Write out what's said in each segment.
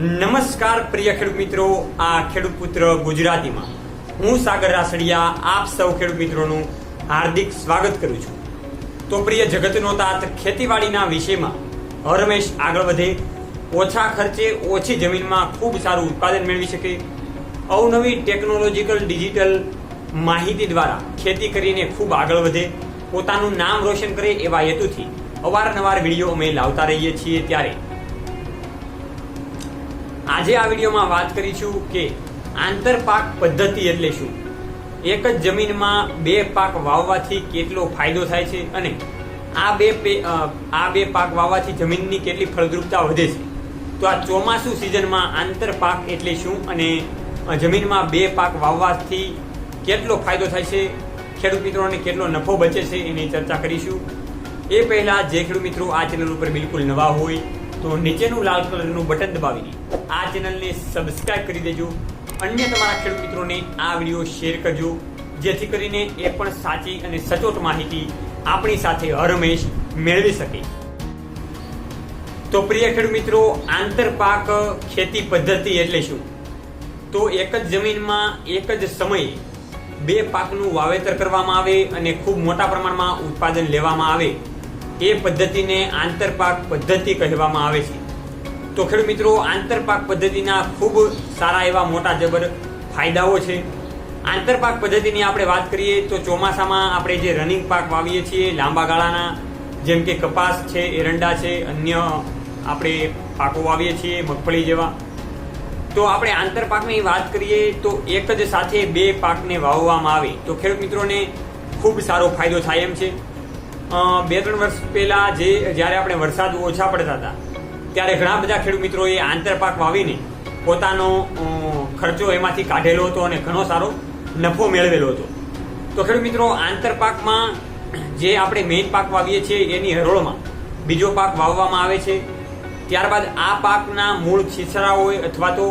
નમસ્કાર પ્રિય ખેડૂત મિત્રો, આ ખેડૂત પુત્ર ગુજરાતીમાં હું સાગર રાસડિયા આપ સૌ ખેડૂત મિત્રોનું હાર્દિક સ્વાગત કરું છું। તો પ્રિય જગતનો તાત ખેતીવાડીના વિષયમાં હરમેશ આગળ વધે, ઓછા ખર્ચે ઓછી જમીનમાં ખૂબ સારું ઉત્પાદન મેળવી શકે, અવનવી ટેકનોલોજીકલ ડિજિટલ માહિતી દ્વારા ખેતી કરીને ખૂબ આગળ વધે, પોતાનું નામ રોશન કરે એવા હેતુથી અવારનવાર વિડીયો અમે લાવતા રહીએ છીએ। ત્યારે આજે આ વિડીયોમાં વાત કરીશું કે આંતરપાક પદ્ધતિ એટલે શું, એક જ જમીનમાં બે પાક વાવવાથી કેટલો ફાયદો થાય છે અને આ બે પાક વાવવાથી જમીનની કેટલી ફળદ્રુપતા વધે છે। તો આ ચોમાસું સિઝનમાં આંતરપાક એટલે શું અને જમીનમાં બે પાક વાવવાથી કેટલો ફાયદો થાય છે, ખેડૂત મિત્રોને કેટલો નફો બચે છે એની ચર્ચા કરીશું। એ પહેલા જે ખેડૂત મિત્રો આ ચેનલ ઉપર બિલકુલ નવા હોય તો નીચેનું લાલ કલરનું બટન દબાવીને આ ચેનલને સબસ્ક્રાઇબ કરી દેજો, અન્ય તમારા ખેડૂત મિત્રોને આ વિડીયો શેર કરજો, જેથી કરીને એ પણ સાચી અને સચોટ માહિતી આપણી સાથે હરમેશ મેળવી શકે। તો પ્રિય ખેડૂત મિત્રો, આંતરપાક ખેતી પદ્ધતિ એટલે શું? તો એક જ જમીનમાં એક જ સમયે બે પાકનું વાવેતર કરવામાં આવે અને ખૂબ મોટા પ્રમાણમાં ઉત્પાદન લેવામાં આવે એ પદ્ધતિને આંતરપાક પદ્ધતિ કહેવામાં આવે છે। તો ખેડૂત મિત્રો, આંતરપાક પદ્ધતિના ખૂબ સારા એવા મોટા જબર ફાયદાઓ છે। આંતરપાક પદ્ધતિની આપણે વાત કરીએ તો ચોમાસામાં આપણે જે રનિંગ પાક વાવીએ છીએ લાંબા ગાળાના, જેમ કે કપાસ છે, એરંડા છે, અન્ય આપણે પાકો વાવીએ છીએ મગફળી જેવા, તો આપણે આંતરપાકની વાત કરીએ તો એક જ સાથે બે પાકને વાવવામાં આવે તો ખેડૂત મિત્રોને ખૂબ સારો ફાયદો થાય એમ છે। 2-3 વર્ષ પહેલા જ્યારે આપણે વરસાદ ઓછા પડતા હતા ત્યારે ઘણા બધા ખેડૂત મિત્રોએ આંતરપાક વાવીને પોતાનો ખર્ચો એમાંથી કાઢેલો હતો અને ઘણો સારો નફો મેળવેલો હતો। તો ખેડૂત મિત્રો, આંતરપાકમાં જે આપણે મેઇન પાક વાવીએ છીએ એની હરોળમાં બીજો પાક વાવવામાં આવે છે, ત્યારબાદ આ પાકના મૂળ છીછરા હોય અથવા તો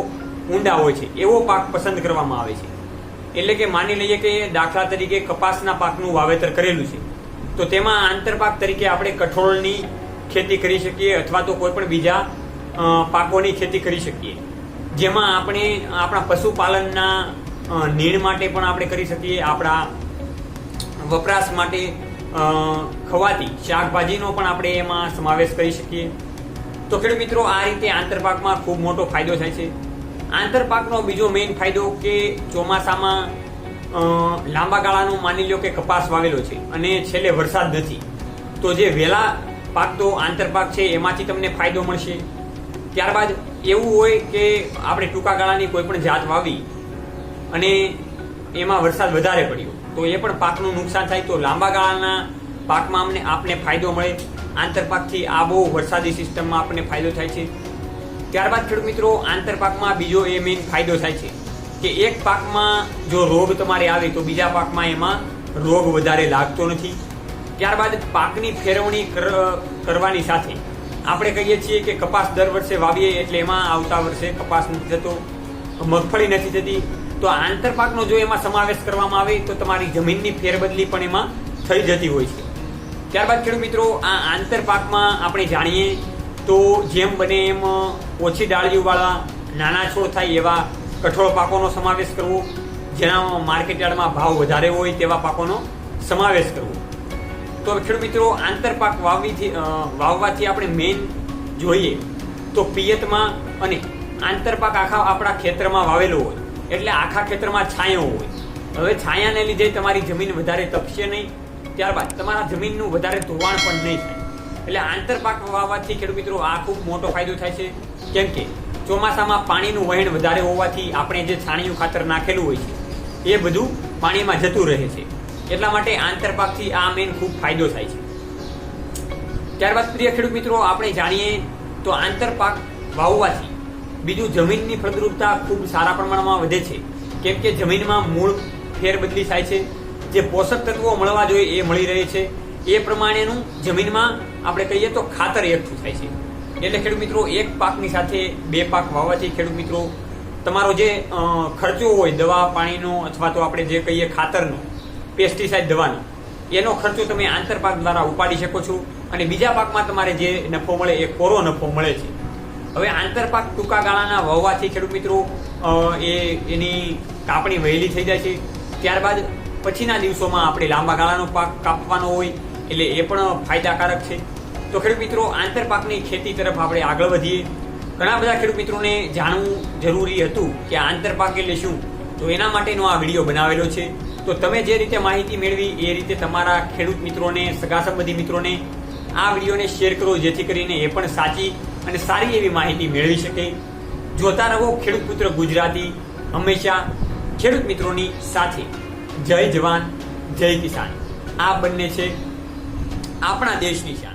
ઊંડા હોય છે એવો પાક પસંદ કરવામાં આવે છે। એટલે કે માની લઈએ કે દાખલા તરીકે કપાસના પાકનું વાવેતર કરેલું છે તો તેમાં આંતરપાક તરીકે આપણે કઠોળની ખેતી કરી શકીએ અથવા તો કોઈ પણ બીજા પાકોની ખેતી કરી શકીએ, જેમાં આપણે આપણા પશુપાલનના નીણ માટે પણ આપણે કરી શકીએ, આપણા વપરાશ માટે ખવાતી શાકભાજીનો પણ આપણે એમાં સમાવેશ કરી શકીએ। તો ખેડૂત મિત્રો, આ રીતે આંતરપાકમાં ખૂબ મોટો ફાયદો થાય છે। આંતરપાકનો બીજો મેઇન ફાયદો કે ચોમાસામાં લાંબા ગાળાનો માની લો કે કપાસ વાવેલો છે અને છેલ્લે વરસાદ નથી, તો જે વહેલા પાકતો આંતરપાક છે એમાંથી તમને ફાયદો મળશે। ત્યારબાદ એવું હોય કે આપણે ટૂંકા ગાળાની કોઈ પણ જાત વાવી અને એમાં વરસાદ વધારે પડ્યો તો એ પણ પાકનું નુકસાન થાય, તો લાંબા ગાળાના પાકમાં આપને ફાયદો મળે। આંતરપાકથી આ બહુ વરસાદી સિસ્ટમમાં આપણને ફાયદો થાય છે। ત્યારબાદ ખેડૂત મિત્રો, આંતરપાકમાં બીજો એ મેઇન ફાયદો થાય છે કે એક પાકમાં જો રોગ તમારે આવે તો બીજા પાકમાં એમાં રોગ વધારે લાગતો નથી। ત્યારબાદ પાકની ફેરવણી કરવાની સાથે આપણે કહીએ છીએ કે કપાસ દર વર્ષે વાવીએ એટલે એમાં આવતા વર્ષે કપાસ નથી થતો, મગફળી નથી થતી, તો આંતરપાકનો જો એમાં સમાવેશ કરવામાં આવે તો તમારી જમીનની ફેરબદલી પણ એમાં થઈ જતી હોય છે। ત્યારબાદ ખેડૂત મિત્રો, આ આંતરપાકમાં આપણે જાણીએ તો જેમ બને એમ ઓછી ડાળીઓવાળા નાના છોડ થાય એવા કઠોળ પાકોનો સમાવેશ કરવો, જેના માર્કેટ યાર્ડમાં ભાવ વધારે હોય તેવા પાકોનો સમાવેશ કરવો। તો ખેડૂત મિત્રો, આંતરપાક વાવવાથી આપણે મેઇન જોઈએ તો પિયતમાં અને આંતરપાક આખા આપણા ખેતરમાં વાવેલો હોય એટલે આખા ખેતરમાં છાંયો હોય। હવે છાયાને લીધે તમારી જમીન વધારે તપશે નહીં, ત્યારબાદ તમારા જમીનનું વધારે ધોવાણ પણ નહીં થાય, એટલે આંતરપાક વાવવાથી ખેડૂત મિત્રો આ ખૂબ મોટો ફાયદો થાય છે। કેમ કે ચોમાસામાં પાણીનું વહેણ વધારે હોવાથી આપણે જે છાણિયું ખાતર નાખેલું હોય છે એ બધું પાણીમાં જતું રહે છે, એટલા માટે આંતરપાકથી આ મેઇન ખૂબ ફાયદો થાય છે। ત્યારબાદ પ્રિય ખેડૂત મિત્રો, આપણે જાણીએ તો આંતરપાક વાવવાથી બીજું જમીનની ફળદ્રુપતા ખૂબ સારા પ્રમાણમાં વધે છે, કેમ કે જમીનમાં મૂળ ફેરબદલી થાય છે, જે પોષક તત્વો મળવા જોઈએ એ મળી રહે છે, એ પ્રમાણેનું જમીનમાં આપણે કહીએ તો ખાતર એકઠું થાય છે। એટલે ખેડૂત મિત્રો, એક પાકની સાથે બે પાક વાવવાથી ખેડૂત મિત્રો તમારો જે ખર્ચો હોય દવા પાણીનો અથવા તો આપણે જે કહીએ ખાતરનો, પેસ્ટિસાઇડ દવાનો, એનો ખર્ચો તમે આંતરપાક દ્વારા ઉપાડી શકો છો અને બીજા પાકમાં તમારે જે નફો મળે એ કોરો નફો મળે છે। હવે આંતરપાક ટૂંકા ગાળાના વાવવાથી ખેડૂત મિત્રો એની કાપણી વહેલી થઈ જાય છે. ત્યારબાદ પછીના દિવસોમાં આપણે લાંબા ગાળાનો પાક કાપવાનો હોય એટલે એ પણ ફાયદાકારક છે. તો ખેડૂત મિત્રો આંતરપાકની ખેતી તરફ આપણે આગળ વધીએ. ઘણા બધા ખેડૂત મિત્રોને જાણવું જરૂરી હતું કે આંતરપાક એટલે શું, તો એના માટેનો આ વિડીયો બનાવેલો છે. તો તમે જે રીતે માહિતી મેળવી એ રીતે તમારા ખેડૂત મિત્રોને, સગા સંબંધી મિત્રોને આ વિડીયોને શેર કરો, જેથી કરીને એ પણ સાચી અને સારી એવી માહિતી મેળવી શકે. જોતા રહો ખેડૂત પુત્ર ગુજરાતી, હંમેશા ખેડૂત મિત્રોની સાથે. જય જવાન, જય કિસાન. આ બંને છે આપણા દેશની શાન.